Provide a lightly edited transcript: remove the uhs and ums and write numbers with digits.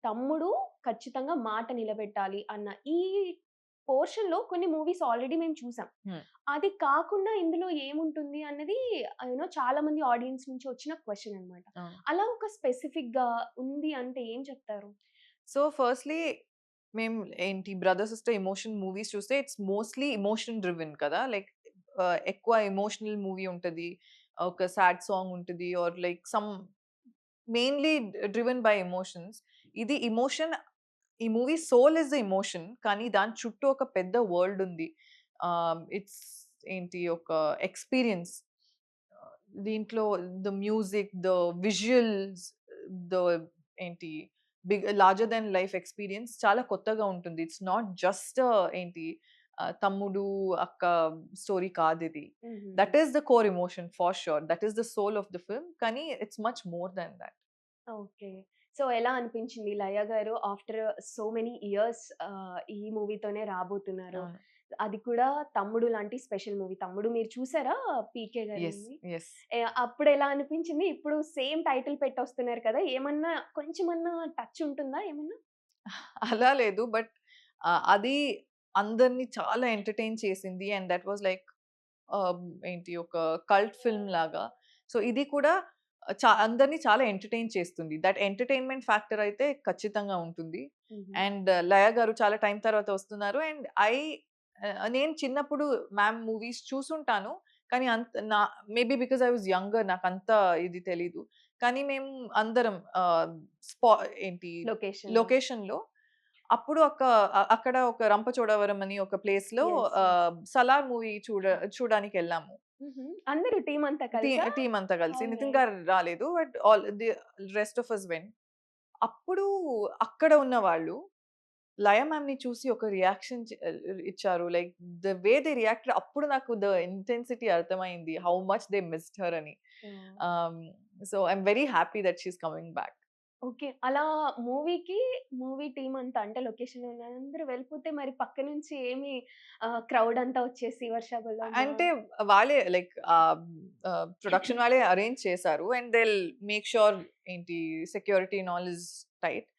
తమ్ముడు ఖచ్చితంగా మాట నిలబెట్టాలి అన్న ఈ పోర్షన్‌లో కొన్ని మూవీస్ ఆల్రెడీ మేము చూసాం. హ్మ్. అది కాకుండా ఇందులో ఏముంటుంది అన్నది చాలా మంది ఆడియన్స్ నుంచి వచ్చిన క్వెషన్ అన్నమాట. అవును. అలా ఒక స్పెసిఫిక్‌గా ఉంది అంటే ఏం చెప్తారు? సో, ఫస్ట్‌లీ మేము ఏంటి బ్రదర్, సిస్టర్ ఎమోషన్ మూవీస్ చూస్తే ఇట్స్ మోస్ట్‌లీ ఎమోషన్ డ్రివెన్ కదా! లైక్ ఎక్కువ ఎమోషనల్ మూవీ ఉంటది. ఒక సాడ్ సాంగ్ ఉంటది. Or like some mainly driven by emotions. ఇది ఎమోషన్, ఈ movie soul is the emotion. కానీ దాని చుట్టూ ఒక పెద్ద వరల్డ్ ఉంది. ఇట్స్ ఏంటి ఒక ఎక్స్‌పీరియన్స్. దీంట్లో the music, the visuals, the ఏంటి లార్జర్ థాన్ లైఫ్ ఎక్స్‌పీరియన్స్ చాలా కొత్తగా ఉంటుంది. ఇట్స్ నాట్ జస్ట్ ఏంటి తమ్ముడు, అక్క స్టోరీ కాదిది. హుహుహు. That is the core emotion for sure. That is the soul of the film. కానీ it's much more than thought. Okay. So, ఎలా అనిపించింది 'లయ' గారు ఆఫ్టర్ సో మెనీ ఇయర్స్ ఈ మూవీతోనే రాబోతున్నారు. అవును. అది కూడా 'తమ్ముడు' లాంటి స్పెషల్ మూవీ. 'తమ్ముడు' మీరు చూసారా 'పీకే' గారి యెస్. మూవీ? యెస్. అప్పుడెలా అనిపించింది? ఇప్పుడు సేమ్ టైటిల్ పెట్టొస్తున్నారు కదా! ఏమన్నా కొంచెమన్నా టచ్ ఉంటుందా ఏమన్నా? అలా లేదు. బట్ అది అందరిని చాలా ఎంటర్‌టైన్ చేసింది. అండ్ థట్ వాస్ లైక్ ఆహ్, ఏంటి ఒక కల్ట్ ఫిల్మ్ లాగా. సో, ఇది కూడా అందరిని చాలా ఎంటర్‌టైన్ చేస్తుంది. దట్ ఎంటర్‌టైన్‌మెంట్ ఫ్యాక్టర్ అయితే ఖచ్చితంగా ఉంటుంది. హుహు. అండ్ లయ గారు చాలా టైమ్ తర్వాత వస్తున్నారు. అండ్ నేను చిన్నప్పుడు మ్యామ్ మూవీస్ చూసుంటాను. కానీ maybe because I was younger నాకంత ఇది తెలీదు. కానీ మేము అందరం స్పా ఏంటి లొకేషన్‌లో. లొకేషన్‌లో అప్పుడు అక్కడ ఒక రంపచోడవరం అని ఒక ప్లేస్‌లో యెస్. యెస్. 'సలార్' మూవీ చూడానికెళ్ళాము. హుహు. అందరూ టీమ్ అంతా కలిసా? టీమ్ అంతా కలిసి. All Nithin right. గారు రాలేదు. But rest of us went. అప్పుడు అక్కడ ఉన్నవాళ్ళు లయ మ్యామ్‌ని చూసి ఒక రియాక్షన్ ఇచ్చారు. Like the way they reacted అప్పుడు నాకు ద ఇంటెన్సిటీ అర్థమైంది. How much they missed her అని. Oh! Ah, so, I am very happy that she is coming back. Okay. అలా మూవీకి మూవీ టీమ్ అంతా అంటే లొకేషన్‌లో ఉన్న అందరూ వెళ్ళిపోతే మరి పక్క నుంచి ఏమి క్రౌడ్ అంతా వచ్చేసి వర్షాబెల్లమా? అంటే వాళ్ళే లైక్ ప్రొడక్షన్ వాళ్ళే అరేంజ్ చేశారు. And they will make sure ఏంటి security and all is tight.